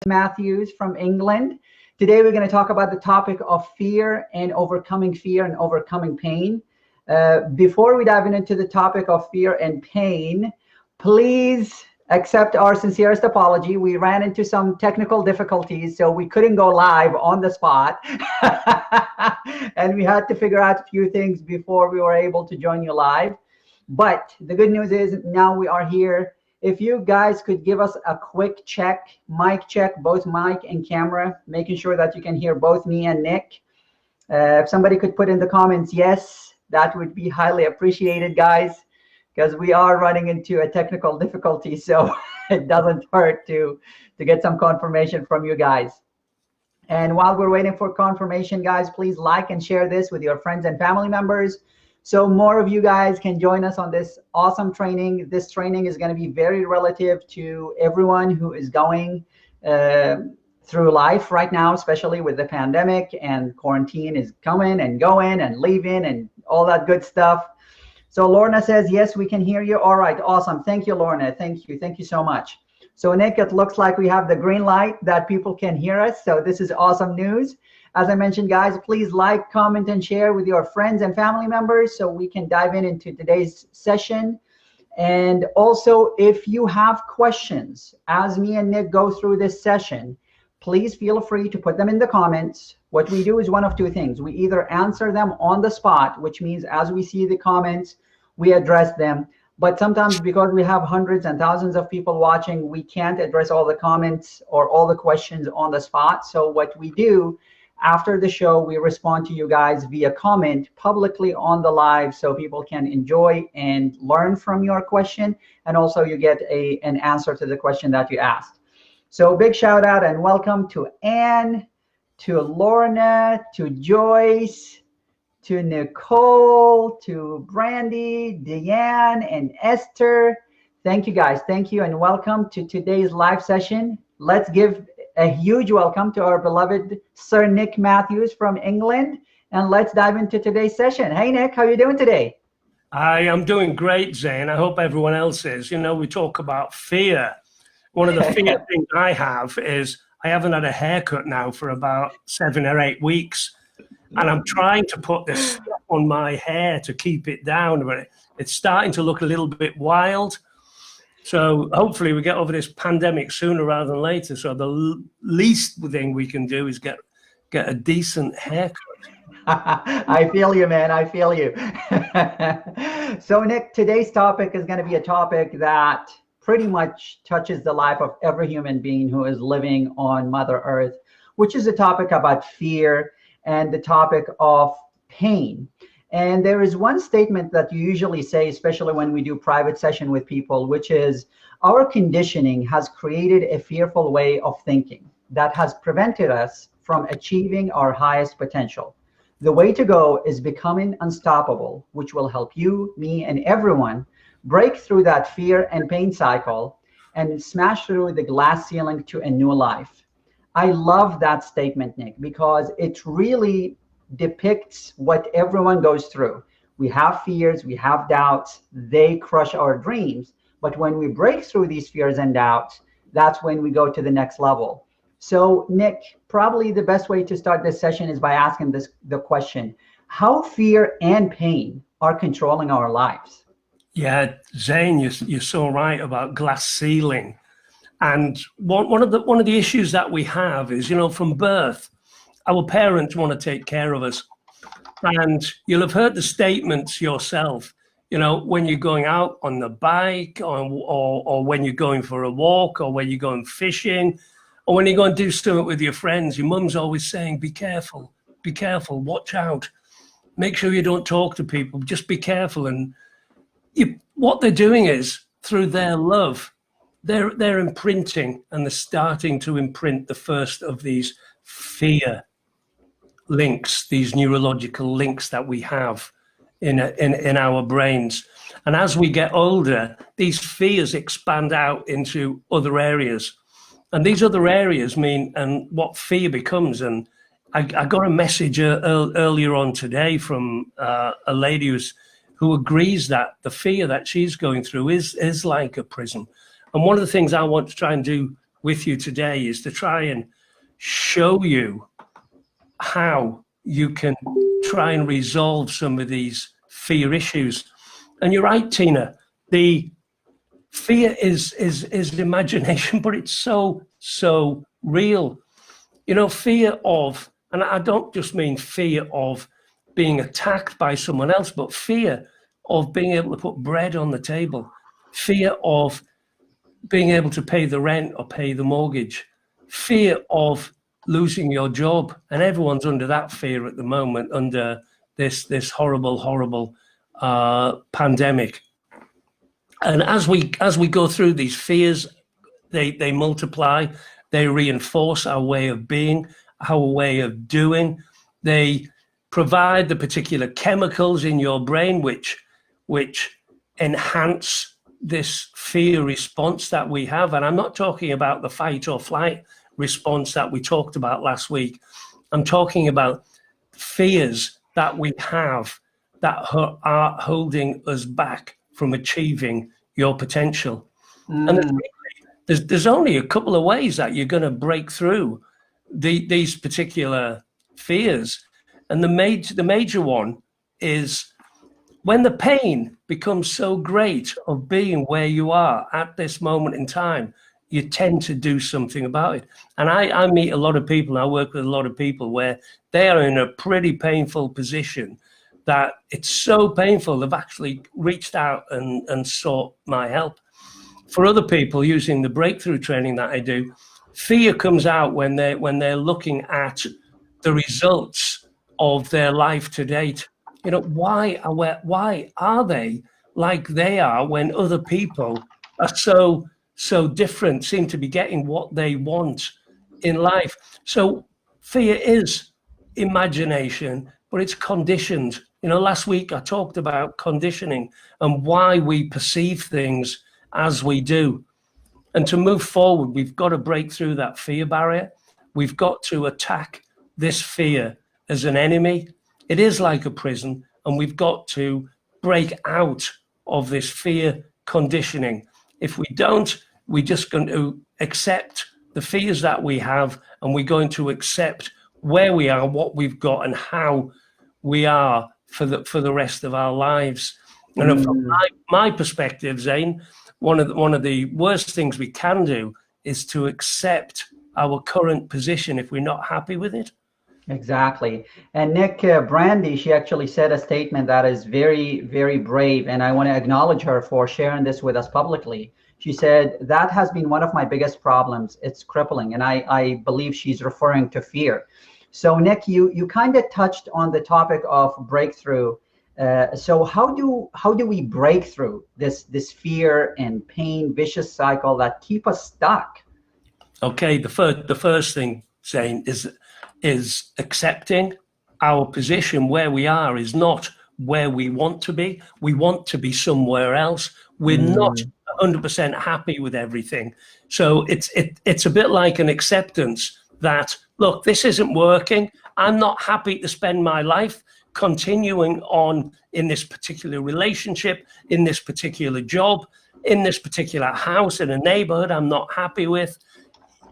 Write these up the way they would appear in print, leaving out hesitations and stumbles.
Matthews from England. Today we're going to talk about the topic of fear and overcoming pain. Before we dive into the topic of fear and pain, please accept our sincerest apology. We ran into some technical difficulties, so we couldn't go live on the spot. And we had to figure out a few things before we were able to join you live. But the good news is now we are here. If you guys could give us a quick mic check, both mic and camera, making sure that you can hear both me and Nick. If somebody could put in the comments, yes, that would be highly appreciated, guys, because we are running into a technical difficulty, so it doesn't hurt to get some confirmation from you guys. And while we're waiting for confirmation, guys, please like and share this with your friends and family members, so more of you guys can join us on this awesome training. This training is going to be very relative to everyone who is going through life right now, especially with the pandemic and quarantine is coming and going and leaving and all that good stuff. So Lorna says, yes, we can hear you. All right, awesome. Thank you, Lorna. Thank you. Thank you so much. So Nick, it looks like we have the green light that people can hear us. So this is awesome news. As I mentioned, guys, please like, comment, and share with your friends and family members so we can dive into today's session. And also, if you have questions, as me and Nick go through this session, please feel free to put them in the comments. What we do is one of two things. We either answer them on the spot, which means as we see the comments, we address them. But sometimes because we have hundreds and thousands of people watching, we can't address all the comments or all the questions on the spot. So what we do after the show, we respond to you guys via comment publicly on the live so people can enjoy and learn from your question. And also you get an answer to the question that you asked. So big shout out and welcome to Anne, to Lorna, to Joyce, to Nicole, to Brandy, Deanne, and Esther. Thank you guys. Thank you and welcome to today's live session. Let's give a huge welcome to our beloved Sir Nick Matthews from England. And let's dive into today's session. Hey, Nick, how are you doing today? I am doing great, Zain. I hope everyone else is. You know, we talk about fear. One of the fear things I have is I haven't had a haircut now for about 7 or 8 weeks. And I'm trying to put this stuff on my hair to keep it down, but it's starting to look a little bit wild. So hopefully we get over this pandemic sooner rather than later. So the least thing we can do is get a decent haircut. I feel you, man. I feel you. So Nick, today's topic is going to be a topic that pretty much touches the life of every human being who is living on Mother Earth, which is a topic about fear and the topic of pain. And there is one statement that you usually say, especially when we do private session with people, which is our conditioning has created a fearful way of thinking that has prevented us from achieving our highest potential. The way to go is becoming unstoppable, which will help you, me, and everyone break through that fear and pain cycle and smash through the glass ceiling to a new life. I love that statement, Nick, because it really depicts what everyone goes through. We have fears, we have doubts, they crush our dreams. But when we break through these fears and doubts, that's when we go to the next level. So Nick, probably the best way to start this session is by asking the question, how fear and pain are controlling our lives? Yeah, Zain, you're so right about glass ceiling. And one of the issues that we have is, you know, from birth, our parents want to take care of us. And you'll have heard the statements yourself, you know, when you're going out on the bike or when you're going for a walk or when you're going fishing or when you're going to do something with your friends, your mum's always saying, be careful, watch out. Make sure you don't talk to people, just be careful. And what they're doing is through their love, they're imprinting and they're starting to imprint the first of these fear links, these neurological links that we have in our brains. And as we get older, these fears expand out into other areas. And these other areas mean, and what fear becomes. And I got a message earlier on today from a lady who agrees that the fear that she's going through is like a prison. And one of the things I want to try and do with you today is to try and show you how you can try and resolve some of these fear issues. And you're right, Tina, the fear is imagination, but it's so real. You know, fear of, and I don't just mean fear of being attacked by someone else, but fear of being able to put bread on the table, fear of being able to pay the rent or pay the mortgage, fear of losing your job. And everyone's under that fear at the moment, under this horrible pandemic. And as we go through these fears, they multiply, they reinforce our way of being, our way of doing. They provide the particular chemicals in your brain which enhance this fear response that we have. And I'm not talking about the fight or flight response that we talked about last week. I'm talking about fears that we have that are holding us back from achieving your potential. And there's only a couple of ways that you're going to break through these particular fears. And the major one is when the pain becomes so great of being where you are at this moment in time, you tend to do something about it. And I meet a lot of people, and I work with a lot of people where they are in a pretty painful position, that it's so painful they've actually reached out and sought my help. For other people, using the breakthrough training that I do, fear comes out when they're looking at the results of their life to date. You know, why are they like they are when other people are so different, seem to be getting what they want in life? So fear is imagination, but it's conditioned. You know, last week I talked about conditioning and why we perceive things as we do. And to move forward, we've got to break through that fear barrier. We've got to attack this fear as an enemy. It is like a prison, and we've got to break out of this fear conditioning. If we don't, we're just going to accept the fears that we have, and we're going to accept where we are, what we've got, and how we are for the rest of our lives. And from my perspective, Zane, one of the worst things we can do is to accept our current position if we're not happy with it. Exactly. And Nick, Brandy, she actually said a statement that is very, very brave, and I want to acknowledge her for sharing this with us publicly. She said, that has been one of my biggest problems. It's crippling. And I believe she's referring to fear. So Nick, you kind of touched on the topic of breakthrough. So how do we break through this fear and pain vicious cycle that keep us stuck? Okay, the first thing, Zane, is accepting our position where we are is not where we want to be. We want to be somewhere else. We're not 100% happy with everything. So it's a bit like an acceptance that, look, this isn't working. I'm not happy to spend my life continuing on in this particular relationship, in this particular job, in this particular house, in a neighborhood I'm not happy with.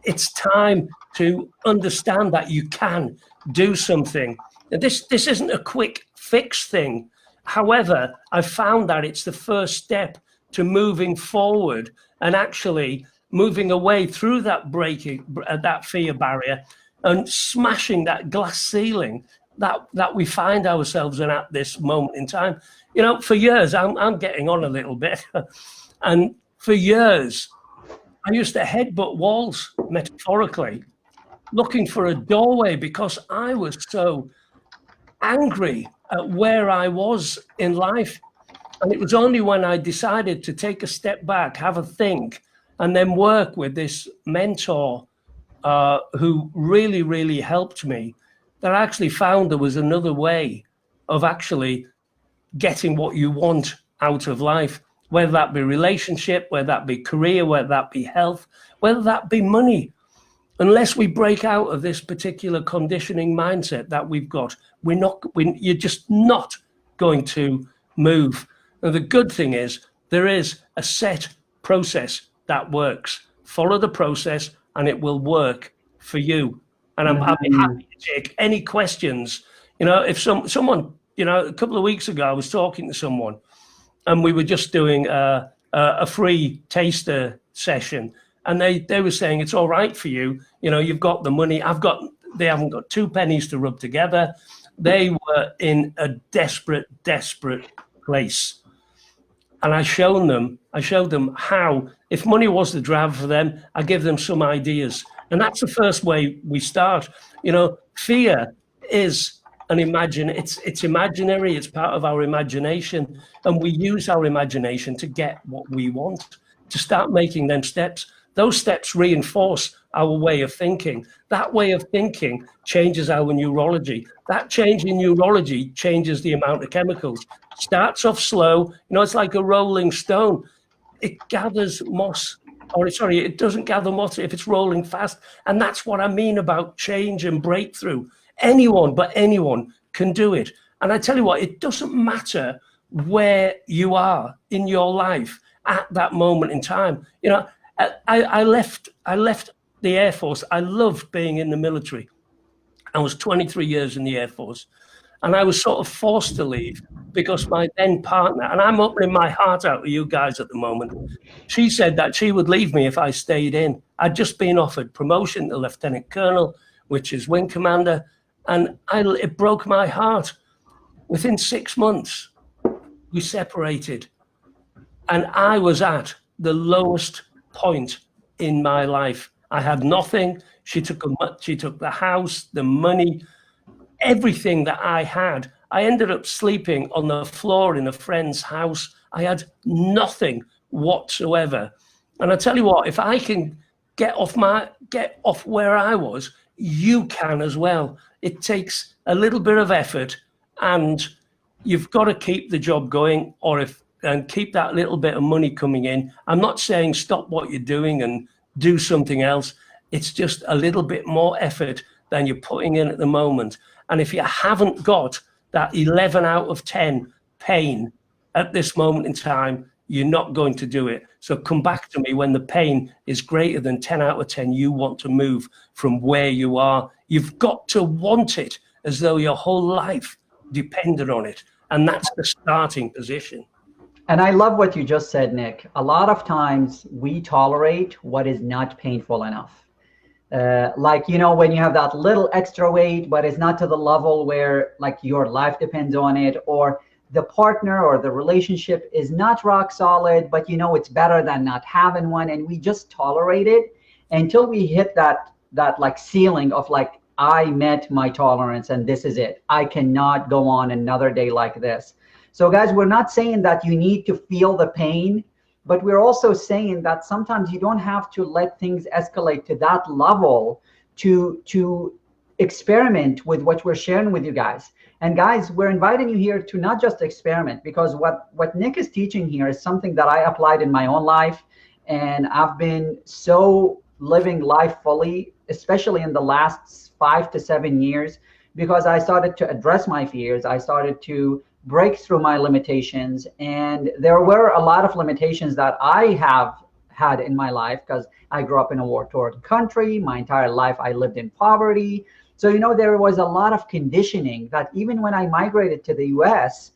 It's time to understand that you can do something. And this isn't a quick fix thing. However, I've found that it's the first step to moving forward and actually moving away through that that fear barrier and smashing that glass ceiling that we find ourselves in at this moment in time. You know, for years, I'm getting on a little bit, and for years, I used to headbutt walls, metaphorically, looking for a doorway because I was so angry at where I was in life. And it was only when I decided to take a step back, have a think, and then work with this mentor who really, really helped me, that I actually found there was another way of actually getting what you want out of life, whether that be relationship, whether that be career, whether that be health, whether that be money. Unless we break out of this particular conditioning mindset that we've got, you're just not going to move. And the good thing is there is a set process that works. Follow the process, and it will work for you. And I'll be happy to take any questions. You know, if someone, you know, a couple of weeks ago, I was talking to someone and we were just doing a free taster session. And they were saying, it's all right for you. You know, you've got the money. They haven't got two pennies to rub together. They were in a desperate place. And I showed them how, if money was the driver for them, I give them some ideas. And that's the first way we start. You know, fear is it's imaginary, it's part of our imagination. And we use our imagination to get what we want, to start making them steps. Those steps reinforce our way of thinking. That way of thinking changes our neurology. That change in neurology changes the amount of chemicals. Starts off slow. You know, it's like a rolling stone. It gathers moss. It doesn't gather moss if it's rolling fast. And that's what I mean about change and breakthrough. Anyone can do it. And I tell you what, it doesn't matter where you are in your life at that moment in time. You know, I left the Air Force. I loved being in the military. I was 23 years in the Air Force. And I was sort of forced to leave because my then partner, and I'm opening my heart out to you guys at the moment, she said that she would leave me if I stayed in. I'd just been offered promotion to Lieutenant Colonel, which is Wing Commander, and it broke my heart. Within 6 months, we separated. And I was at the lowest point in my life. I had nothing. She took the house, the money, everything that I had. I ended up sleeping on the floor in a friend's house. I had nothing whatsoever. And I tell you what, if I can get off where I was, you can as well. It takes a little bit of effort, and you've got to keep the job going, and keep that little bit of money coming in. I'm not saying stop what you're doing and do something else. It's just a little bit more effort than you're putting in at the moment. And if you haven't got that 11 out of 10 pain at this moment in time, you're not going to do it. So come back to me when the pain is greater than 10 out of 10. You want to move from where you are. You've got to want it as though your whole life depended on it. And that's the starting position. And I love what you just said, Nick. A lot of times we tolerate what is not painful enough. Like, you know, when you have that little extra weight, but it's not to the level where like your life depends on it, or the partner or the relationship is not rock solid, but you know, it's better than not having one. And we just tolerate it until we hit that like ceiling of like, I met my tolerance and this is it. I cannot go on another day like this. So guys, we're not saying that you need to feel the pain, but we're also saying that sometimes you don't have to let things escalate to that level to experiment with what we're sharing with you guys. And guys, we're inviting you here to not just experiment, because what Nick is teaching here is something that I applied in my own life. And I've been so living life fully, especially in the last 5 to 7 years, because I started to address my fears. I started to break through my limitations. And there were a lot of limitations that I have had in my life because I grew up in a war-torn country. My entire life I lived in poverty. So, you know, there was a lot of conditioning that even when I migrated to the US,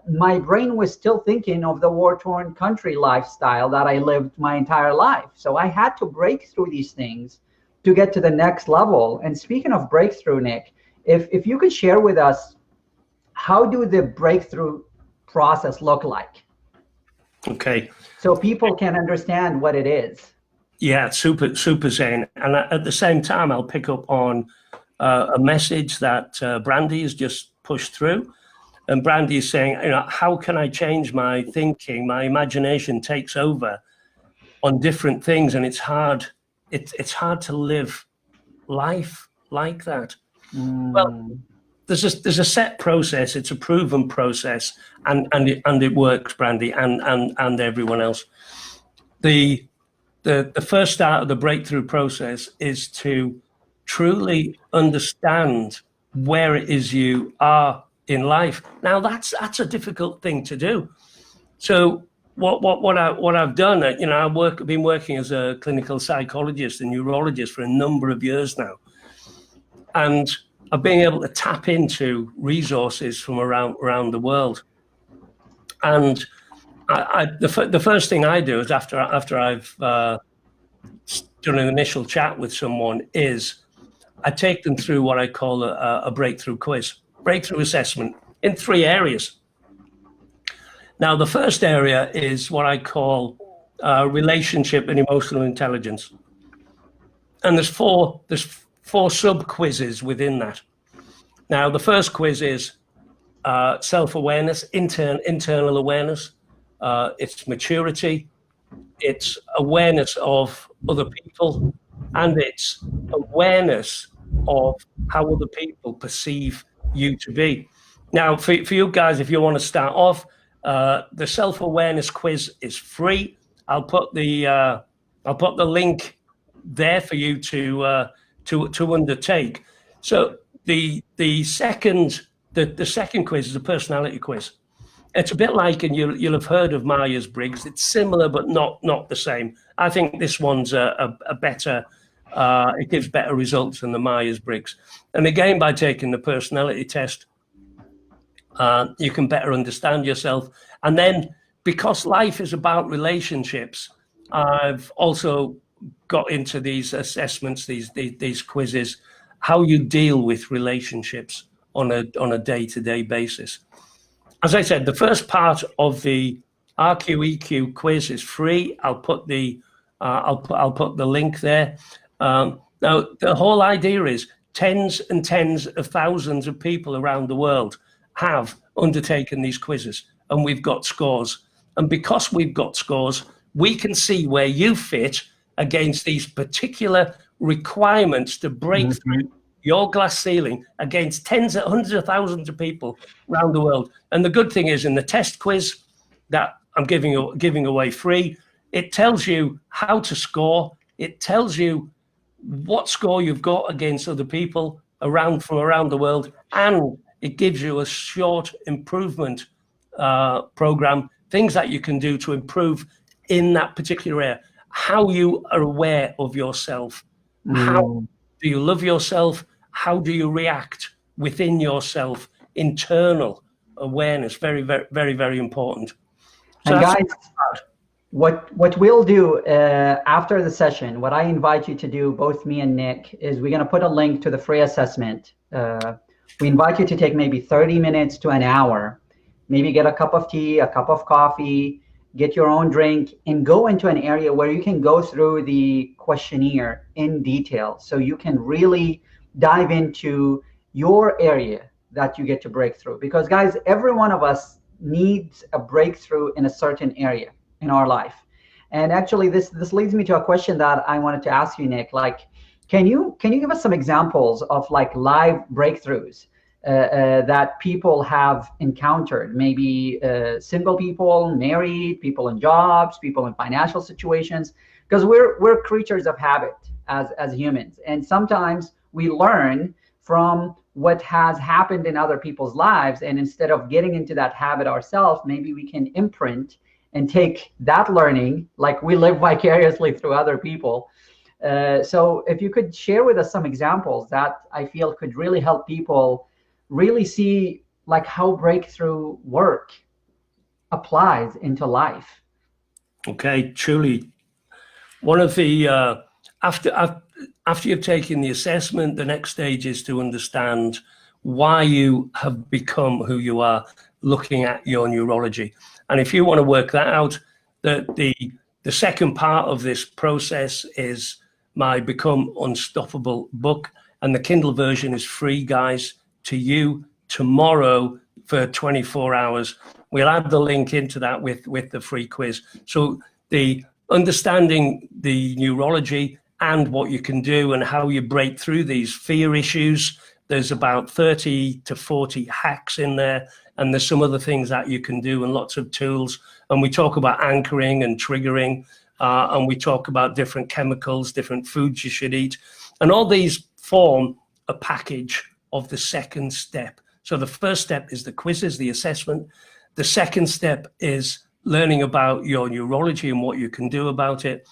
my brain was still thinking of the war-torn country lifestyle that I lived my entire life. So I had to break through these things to get to the next level. And speaking of breakthrough, Nick, if you could share with us, how do the breakthrough process look like? Okay. So people can understand what it is. Yeah, super Zane. And at the same time, I'll pick up on a message that Brandy has just pushed through. And Brandy is saying, you know, how can I change my thinking? My imagination takes over on different things, and it's hard. It's hard to live life like that. Well, there's a set process. It's a proven process, and it works, Brandy, and everyone else. The first start of the breakthrough process is to truly understand where it is you are in life. Now that's a difficult thing to do. So what I've done, you know, I've been working as a clinical psychologist and neurologist for a number of years now, and I've been able to tap into resources from around the world. And the first thing I do is after I've done an initial chat with someone is I take them through what I call a breakthrough quiz, breakthrough assessment in 3 areas. Now, the first area is what I call relationship and emotional intelligence. And there's four sub-quizzes within that. Now, the first quiz is self-awareness, internal awareness. It's maturity, it's awareness of other people, and it's awareness of how other people perceive you to be. Now, for you guys, if you want to start off, the self-awareness quiz is free. I'll put the link there for you to undertake. So the second quiz is a personality quiz. It's a bit like, and you'll have heard of Myers-Briggs. It's similar, but not the same. I think this one's a better. It gives better results than the Myers-Briggs. And again, by taking the personality test, you can better understand yourself. And then, because life is about relationships, I've also got into these assessments, these quizzes, how you deal with relationships on a day-to-day basis. As I said, the first part of the RQEQ quiz is free. I'll put the link there. Now, the whole idea is tens and tens of thousands of people around the world have undertaken these quizzes, and we've got scores. And because we've got scores, we can see where you fit against these particular requirements to break through your glass ceiling against hundreds of thousands of people around the world. And the good thing is, in the test quiz that I'm giving away free, it tells you how to score. It tells you what score you've got against other people from around the world, and it gives you a short improvement program, things that you can do to improve in that particular area. How you are aware of yourself. How do you love yourself? How do you react within yourself? Internal awareness, very, very, very, very important. So and guys, what we'll do after the session, what I invite you to do, both me and Nick, is we're going to put a link to the free assessment. We invite you to take maybe 30 minutes to an hour, maybe get a cup of tea, a cup of coffee, get your own drink, and go into an area where you can go through the questionnaire in detail, so you can really dive into your area that you get to break through. Because guys, every one of us needs a breakthrough in a certain area in our life. And actually this leads me to a question that I wanted to ask you, Nick. Like, can you give us some examples of like live breakthroughs that people have encountered? Maybe single people, married, people in jobs, people in financial situations, because we're creatures of habit as humans, and sometimes we learn from what has happened in other people's lives, and instead of getting into that habit ourselves, maybe we can imprint and take that learning, like we live vicariously through other people. So if you could share with us some examples that I feel could really help people really see like how breakthrough work applies into life. Okay, truly. One of the after you've taken the assessment, the next stage is to understand why you have become who you are, looking at your neurology. And if you want to work that out, the second part of this process is my Become Unstoppable book, and the Kindle version is free, guys, to you tomorrow for 24 hours. We'll add the link into that with the free quiz. So the understanding the neurology and what you can do and how you break through these fear issues. There's about 30 to 40 hacks in there, and there's some other things that you can do and lots of tools. And we talk about anchoring and triggering, and we talk about different chemicals, different foods you should eat. And all these form a package of the second step. So the first step is the quizzes, the assessment. The second step is learning about your neurology and what you can do about it.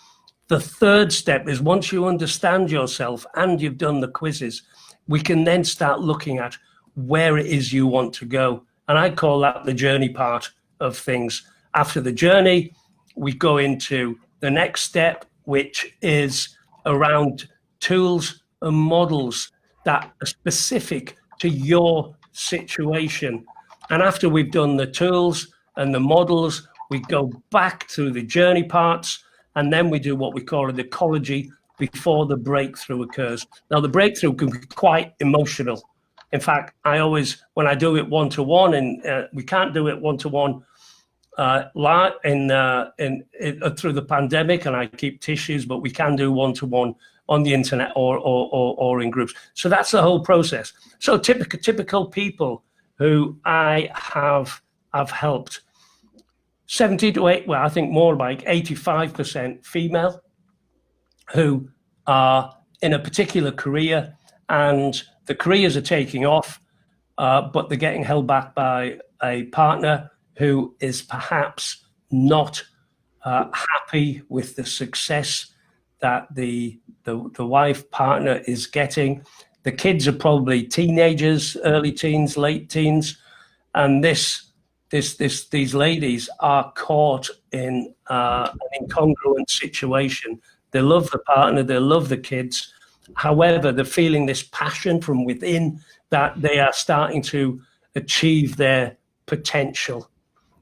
The third step is once you understand yourself and you've done the quizzes, we can then start looking at where it is you want to go. And I call that the journey part of things. After the journey, we go into the next step, which is around tools and models that are specific to your situation. And after we've done the tools and the models, we go back to the journey parts, and then we do what we call an ecology before the breakthrough occurs. Now, the breakthrough can be quite emotional. In fact, I always, when I do it one-to-one, and we can't do it one-to-one through the pandemic, and I keep tissues, but we can do one-to-one on the internet or in groups. So that's the whole process. So typical people who I have helped, 70 to 8, well, I think more like 85% female, who are in a particular career, and the careers are taking off, but they're getting held back by a partner who is perhaps not happy with the success that the wife partner is getting. The kids are probably teenagers, early teens, late teens, and these ladies are caught in an incongruent situation. They love the partner, they love the kids. However, they're feeling this passion from within that they are starting to achieve their potential.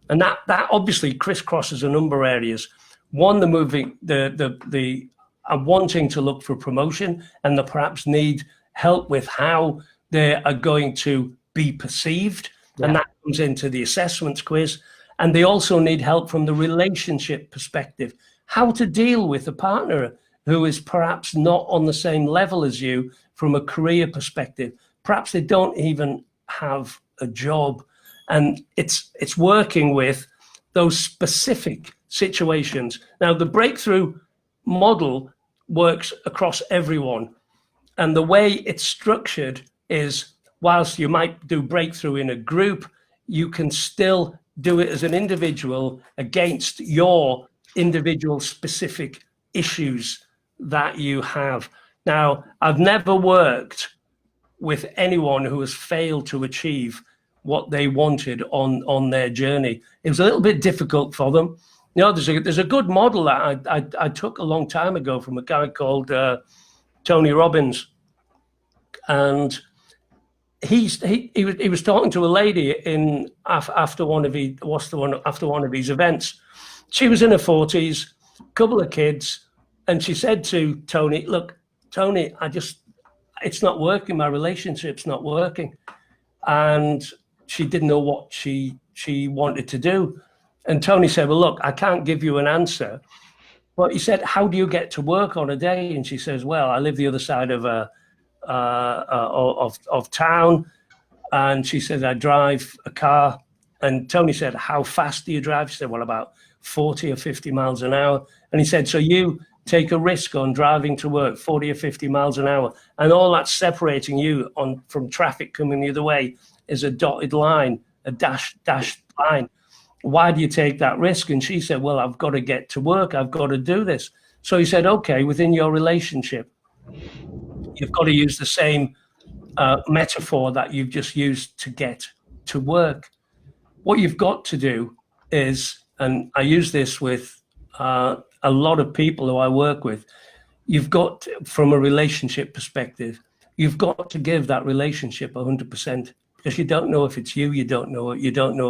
And that obviously crisscrosses a number of areas. One, the are wanting to look for promotion, and they perhaps need help with how they are going to be perceived. Yeah. And that comes into the assessments quiz. And they also need help from the relationship perspective, how to deal with a partner who is perhaps not on the same level as you from a career perspective. Perhaps they don't even have a job. And it's working with those specific situations. Now, the breakthrough model works across everyone. And the way it's structured is, whilst you might do breakthrough in a group, you can still do it as an individual against your individual specific issues that you have. Now, I've never worked with anyone who has failed to achieve what they wanted on their journey. It was a little bit difficult for them. You know, there's a good model that I took a long time ago from a guy called Tony Robbins, and he was talking to a lady after one of his events. She was in her 40s, couple of kids, and she said to Tony, "Look, Tony, it's not working. My relationship's not working," and she didn't know what she wanted to do. And Tony said, "Well, look, I can't give you an answer." But he said, "How do you get to work on a day?" And she says, "Well, I live the other side of town." And she said, "I drive a car." And Tony said, "How fast do you drive?" She said, "Well, about 40 or 50 miles an hour." And he said, "So you take a risk on driving to work 40 or 50 miles an hour, and all that's separating you from traffic coming the other way is a dotted line, a dashed line. Why do you take that risk?" And she said, "Well, I've got to get to work. I've got to do this." So he said, "Okay, within your relationship, you've got to use the same metaphor that you've just used to get to work. What you've got to do is," and I use this with a lot of people who I work with, you've got to, from a relationship perspective, you've got to give that relationship 100%, because you don't know if it's you don't know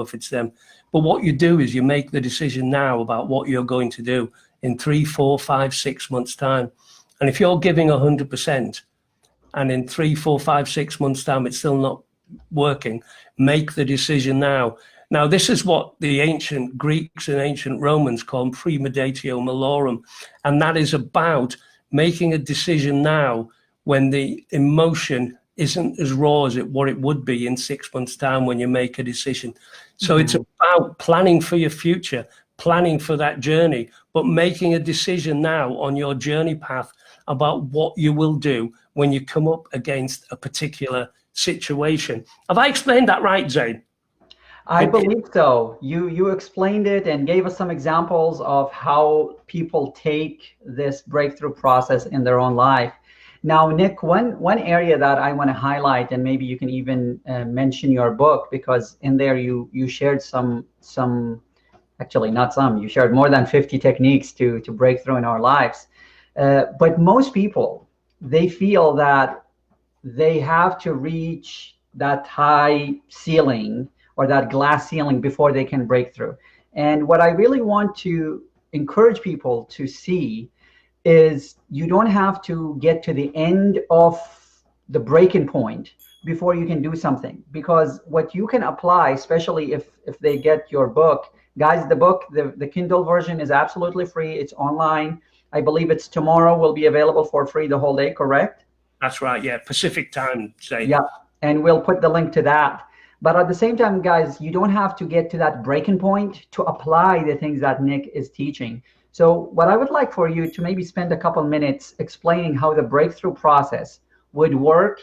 if it's them. But what you do is you make the decision now about what you're going to do in 3, 4, 5, 6 months time. And if you're giving 100% and in 3, 4, 5, 6 months time it's still not working, make the decision now. Now, this is what the ancient Greeks and ancient Romans call premeditatio malorum, and that is about making a decision now when the emotion isn't as raw as what it would be in 6 months' time when you make a decision. So it's about planning for your future, planning for that journey, but making a decision now on your journey path about what you will do when you come up against a particular situation. Have I explained that right, Zane? I believe so. You explained it and gave us some examples of how people take this breakthrough process in their own life. Now, Nick, one area that I want to highlight, and maybe you can even mention your book, because in there you shared some actually not some, you shared more than 50 techniques to break through in our lives. But most people, they feel that they have to reach that high ceiling or that glass ceiling before they can break through. And what I really want to encourage people to see is you don't have to get to the end of the breaking point before you can do something, because what you can apply, especially if they get your book, guys, the book, the Kindle version is absolutely free. It's online. I believe it's tomorrow will be available for free the whole day, correct? That's right, yeah, Pacific time, say. Yeah, and we'll put the link to that. But at the same time, guys, you don't have to get to that breaking point to apply the things that Nick is teaching. So what I would like for you to maybe spend a couple minutes explaining how the breakthrough process would work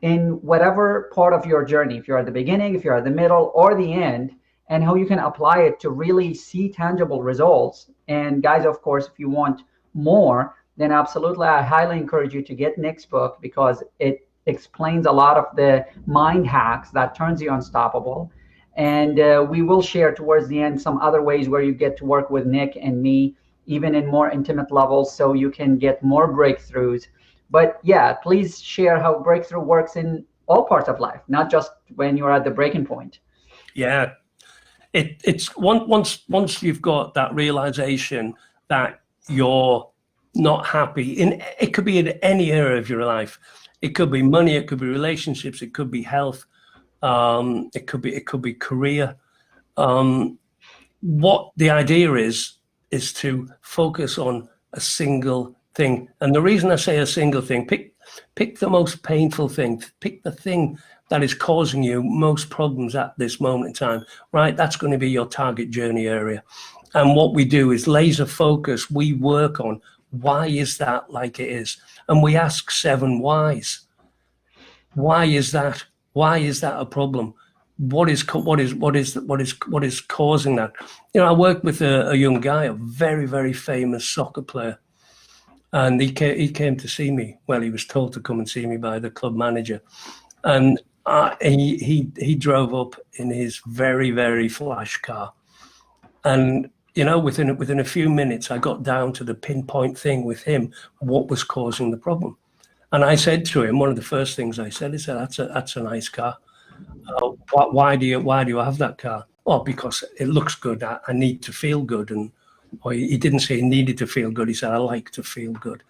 in whatever part of your journey, if you're at the beginning, if you're at the middle or the end, and how you can apply it to really see tangible results. And guys, of course, if you want more, then absolutely, I highly encourage you to get Nick's book, because it explains a lot of the mind hacks that turns you unstoppable. And we will share towards the end some other ways where you get to work with Nick and me, even in more intimate levels, so you can get more breakthroughs. But yeah, please share how breakthrough works in all parts of life, not just when you're at the breaking point. Yeah, it's once you've got that realization that you're not happy in, it could be in any area of your life. It could be money, it could be relationships, it could be health, it could be career. What the idea is to focus on a single thing. And the reason I say a single thing, pick the most painful thing, pick the thing that is causing you most problems at this moment in time, right? That's going to be your target journey area. And what we do is laser focus. We work on why is that like it is? And we ask 7 whys. Why is that? Why is that a problem? What is causing that? You know, I worked with a young guy, a very, very famous soccer player. And he came to see me. Well, he was told to come and see me by the club manager. And he drove up in his very, very flash car. And you know, within a few minutes, I got down to the pinpoint thing with him, what was causing the problem. And I said to him, one of the first things I said, that's a nice car. Why do you have that car? Well, because it looks good. I need to feel good. And he didn't say he needed to feel good. He said, I like to feel good.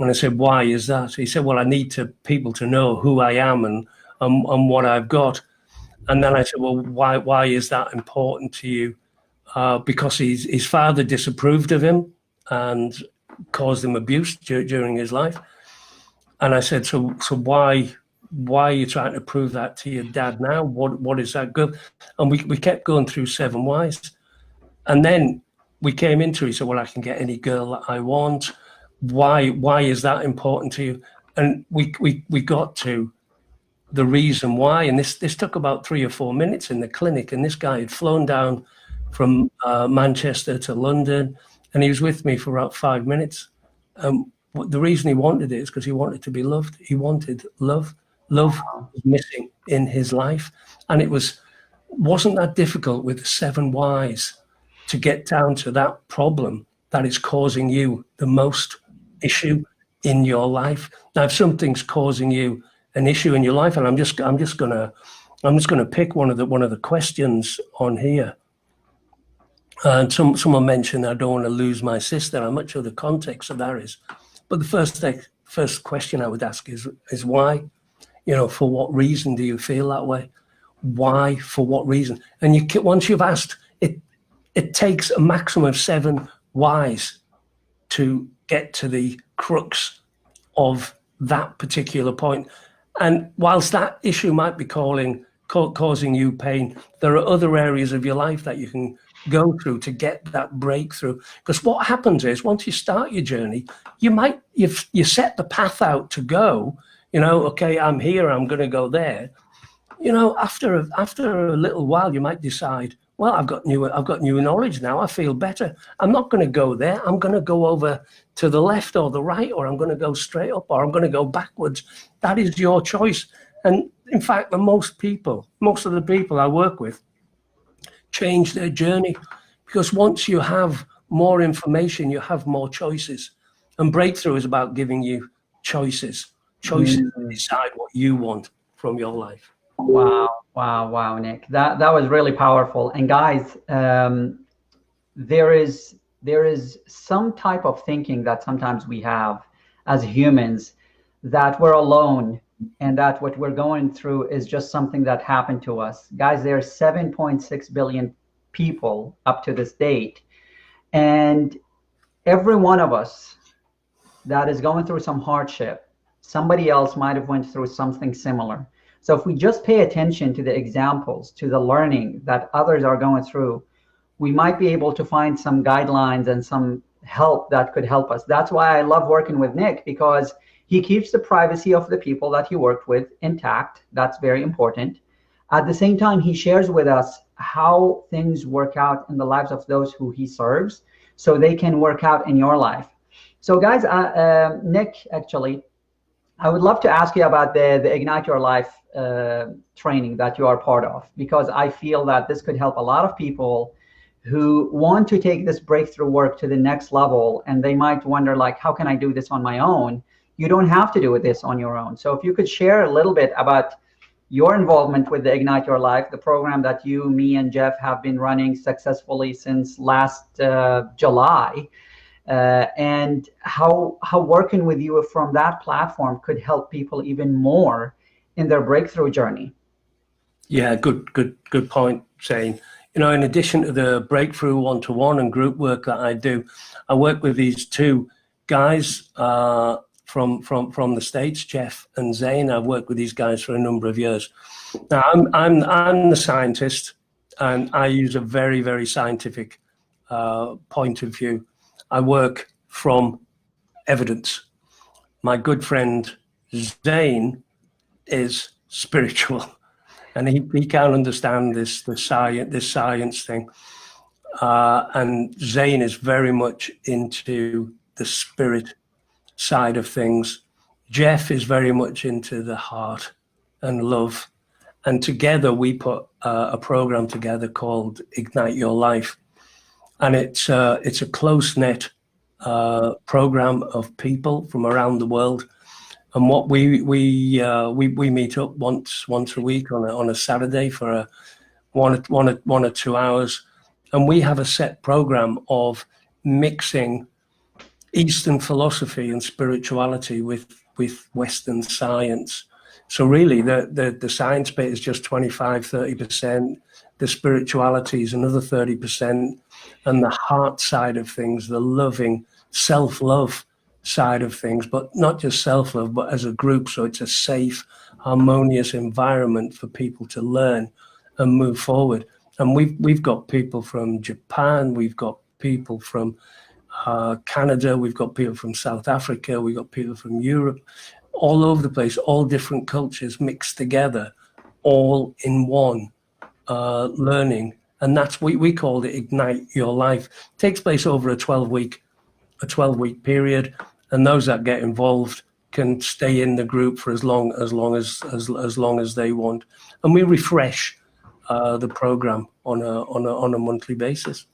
And I said, why is that? He said, well, I need people to know who I am and what I've got. And then I said, well, why is that important to you? Because his father disapproved of him and caused him abuse during his life. And I said, so why are you trying to prove that to your dad now? What is that good? And we kept going through 7 whys. And then we came into, he said, well, I can get any girl that I want. Why is that important to you? And we got to the reason why. And this took about 3 or 4 minutes in the clinic. And this guy had flown down from Manchester to London, and he was with me for about 5 minutes. The reason he wanted it is because he wanted to be loved. He wanted love. Love was missing in his life, and it wasn't that difficult with 7 whys to get down to that problem that is causing you the most issue in your life. Now, if something's causing you an issue in your life, and I'm just gonna pick one of the questions on here. And someone mentioned, I don't want to lose my sister. I'm not sure the context of that is. But the first question I would ask is why? You know, for what reason do you feel that way? Why? For what reason? And once you've asked, it takes a maximum of 7 whys to get to the crux of that particular point. And whilst that issue might be causing you pain, there are other areas of your life that you can go through to get that breakthrough. Because what happens is, once you start your journey, you set the path out to go, you know, okay, I'm here, I'm going to go there. you know, after a little while, you might decide, well, I've got new knowledge now. I feel better. I'm not going to go there. I'm going to go over to the left or the right, or I'm going to go straight up, or I'm going to go backwards. That is your choice. And in fact, most of the people I work with change their journey, because once you have more information, you have more choices. And breakthrough is about giving you choices to decide what you want from your life. Wow, Nick. That was really powerful. And guys, there is some type of thinking that sometimes we have as humans, that we're alone and that what we're going through is just something that happened to us. Guys, there's 7.6 billion people up to this date, and every one of us that is going through some hardship, somebody else might have went through something similar. So if we just pay attention to the examples, to the learning that others are going through, we might be able to find some guidelines and some help that could help us. That's why I love working with Nick, because he keeps the privacy of the people that he worked with intact. That's very important. At the same time, he shares with us how things work out in the lives of those who he serves, so they can work out in your life. So guys, Nick, actually, I would love to ask you about the Ignite Your Life training that you are part of, because I feel that this could help a lot of people who want to take this breakthrough work to the next level, and they might wonder, like, how can I do this on my own? You don't have to do this on your own. So if you could share a little bit about your involvement with the Ignite Your Life, the program that you, me, and Jeff have been running successfully since last July, and how working with you from that platform could help people even more in their breakthrough journey. Yeah, good point, Shane. You know, in addition to the breakthrough one-to-one and group work that I do, I work with these two guys from the States, Jeff and Zane. I've worked with these guys for a number of years. Now, I'm the scientist, and I use a very, very scientific point of view. I work from evidence. My good friend Zane is spiritual, and he can't understand this science thing. And Zane is very much into the spirit side of things. Jeff is very much into the heart and love. And together we put a program together called Ignite Your Life. And it's a close-knit program of people from around the world. And what we meet up once a week on a Saturday for one or 2 hours, and we have a set program of mixing Eastern philosophy and spirituality with Western science. So really, the science bit is just 25-30%. The spirituality is another 30%, and the heart side of things, the loving self-love side of things, but not just self-love, but as a group. So it's a safe, harmonious environment for people to learn and move forward. And we've got people from Japan, we've got people from Canada, we've got people from South Africa, we've got people from Europe, all over the place, all different cultures mixed together, all in one learning. And that's what we called it, Ignite Your Life. It takes place over a 12-week period, and those that get involved can stay in the group for as long as they want. And we refresh the program on a monthly basis.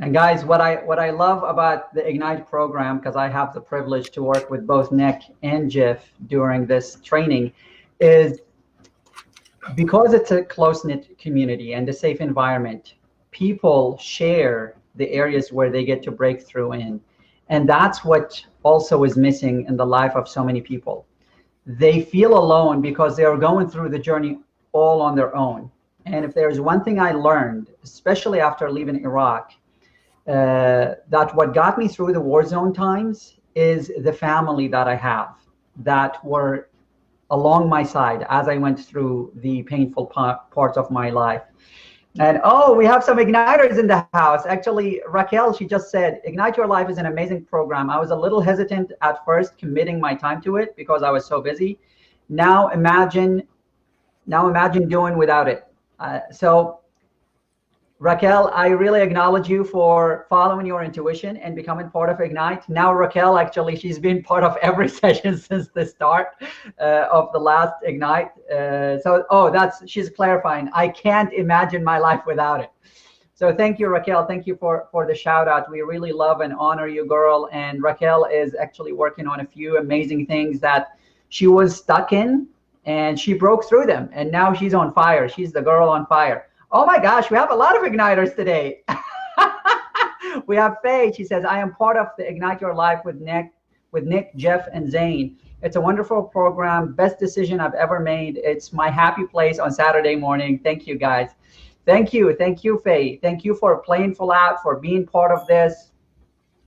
And guys, what I love about the Ignite program, because I have the privilege to work with both Nick and Jeff during this training, is because it's a close-knit community and a safe environment, people share the areas where they get to break through in. And that's what also is missing in the life of so many people. They feel alone because they are going through the journey all on their own. And if there's one thing I learned, especially after leaving Iraq, that what got me through the war zone times is the family that I have that were along my side as I went through the painful parts of my life. And oh, we have some igniters in the house. Actually, Raquel, she just said, Ignite Your Life is an amazing program. I was a little hesitant at first committing my time to it because I was so busy. Now imagine Now imagine doing without it. So Raquel, I really acknowledge you for following your intuition and becoming part of Ignite. Now Raquel, actually, she's been part of every session since the start of the last Ignite. She's clarifying. I can't imagine my life without it. So thank you, Raquel. Thank you for the shout out. We really love and honor you, girl. And Raquel is actually working on a few amazing things that she was stuck in, and she broke through them. And now she's on fire. She's the girl on fire. Oh my gosh, we have a lot of Igniters today. We have Faye. She says, I am part of the Ignite Your Life with Nick, Jeff, and Zane. It's a wonderful program. Best decision I've ever made. It's my happy place on Saturday morning. Thank you, guys. Thank you, Faye. Thank you for playing full out, for being part of this.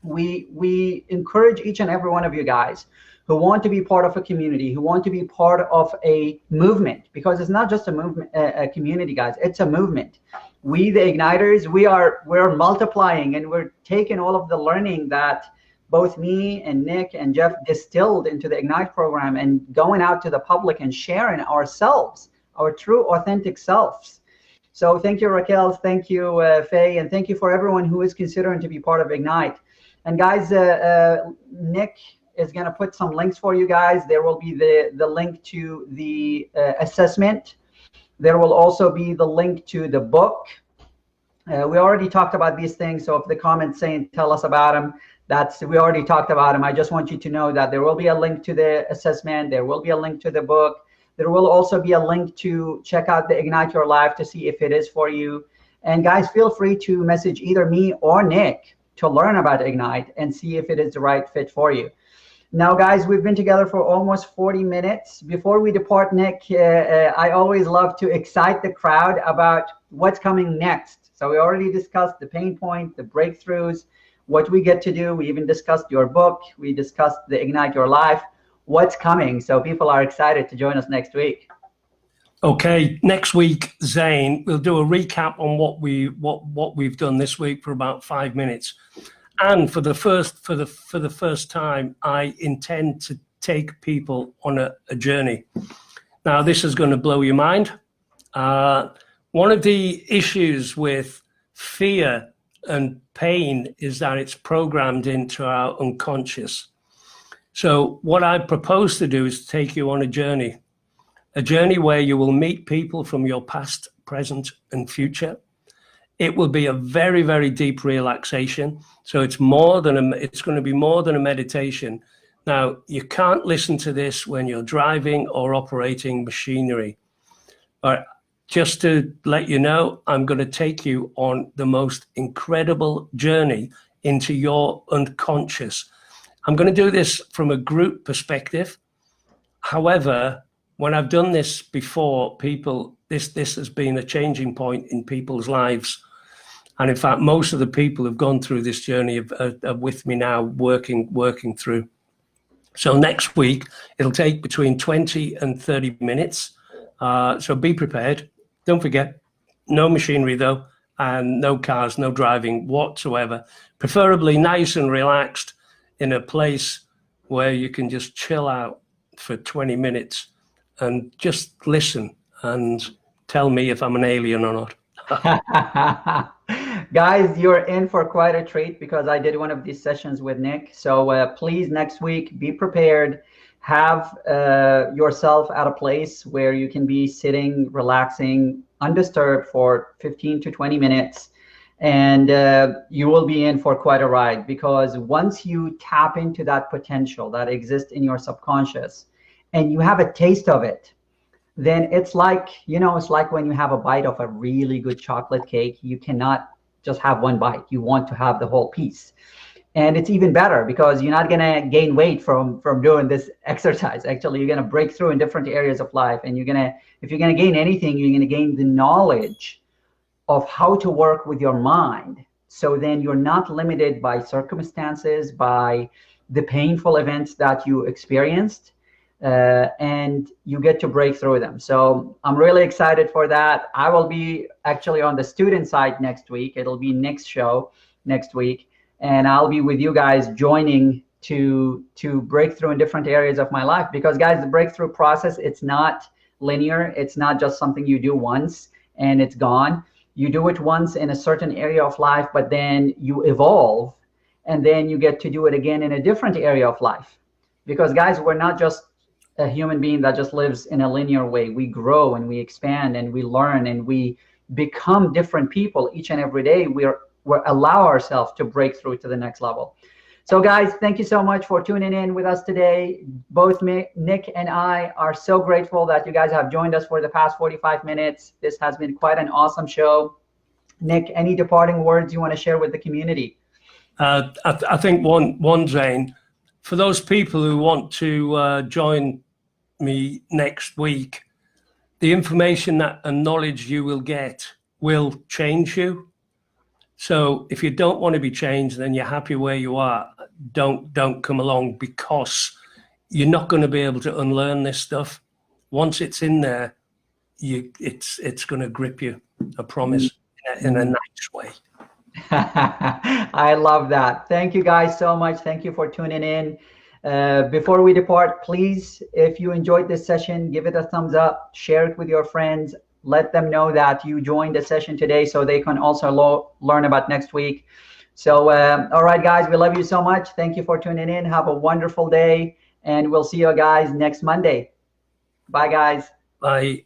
We encourage each and every one of you guys who want to be part of a community, who want to be part of a movement, because it's not just a movement, a community, guys. It's a movement. We, the Igniters, we're multiplying, and we're taking all of the learning that both me and Nick and Jeff distilled into the Ignite program and going out to the public and sharing ourselves, our true, authentic selves. So thank you, Raquel. Thank you, Faye, and thank you for everyone who is considering to be part of Ignite. And guys, Nick is going to put some links for you guys. There will be the link to the assessment. There will also be the link to the book. We already talked about these things, so if the comments saying tell us about them, we already talked about them. I just want you to know that there will be a link to the assessment. There will be a link to the book. There will also be a link to check out the Ignite Your Life to see if it is for you. And guys, feel free to message either me or Nick to learn about Ignite and see if it is the right fit for you. Now, guys, we've been together for almost 40 minutes. Before we depart, Nick, I always love to excite the crowd about what's coming next. So we already discussed the pain point, the breakthroughs, what we get to do. We even discussed your book. We discussed the Ignite Your Life. What's coming? So people are excited to join us next week. Okay, next week, Zane, we'll do a recap on what we've done this week for about 5 minutes. And for the first time, I intend to take people on a journey. Now, this is going to blow your mind. One of the issues with fear and pain is that it's programmed into our unconscious. So what I propose to do is take you on a journey where you will meet people from your past, present, and future. It will be a very, very deep relaxation. So it's going to be more than a meditation. Now, you can't listen to this when you're driving or operating machinery. But just to let you know, I'm going to take you on the most incredible journey into your unconscious. I'm going to do this from a group perspective. However, when I've done this before, this has been a changing point in people's lives. And in fact, most of the people who've gone through this journey are with me now, working through. So next week, it'll take between 20 and 30 minutes. So be prepared. Don't forget, no machinery though, and no cars, no driving whatsoever. Preferably nice and relaxed in a place where you can just chill out for 20 minutes and just listen and tell me if I'm an alien or not. Guys, you're in for quite a treat because I did one of these sessions with Nick. So please, next week, be prepared. Have yourself at a place where you can be sitting, relaxing, undisturbed for 15 to 20 minutes. And you will be in for quite a ride, because once you tap into that potential that exists in your subconscious and you have a taste of it, then it's like, it's like when you have a bite of a really good chocolate cake. You cannot just have one bite. You want to have the whole piece. And it's even better because you're not going to gain weight from doing this exercise. Actually, you're going to break through in different areas of life. And if you're going to gain anything, you're going to gain the knowledge of how to work with your mind. So then you're not limited by circumstances, by the painful events that you experienced, and you get to break through them. So I'm really excited for that. I will be actually on the student side next week. It'll be Nick's show next week. And I'll be with you guys joining to break through in different areas of my life. Because guys, the breakthrough process, it's not linear. It's not just something you do once and it's gone. You do it once in a certain area of life, but then you evolve, and then you get to do it again in a different area of life. Because guys, we're not just a human being that just lives in a linear way. We grow and we expand and we learn and we become different people each and every day. We allow ourselves to break through to the next level. So guys, thank you so much for tuning in with us today. Both Nick and I are so grateful that you guys have joined us for the past 45 minutes. This has been quite an awesome show. Nick, any departing words you want to share with the community? I think one, Zane, for those people who want to join me next week, the information and knowledge you will get will change you. So if you don't want to be changed, then you're happy where you are. Don't come along, because you're not going to be able to unlearn this stuff. Once it's in there, it's going to grip you. I promise, in a nice way. I love that. Thank you guys so much. Thank you for tuning in. Before we depart, please, if you enjoyed this session, give it a thumbs up, share it with your friends. Let them know that you joined the session today so they can also learn about next week. So, all right, guys, we love you so much. Thank you for tuning in. Have a wonderful day, and we'll see you guys next Monday. Bye, guys. Bye.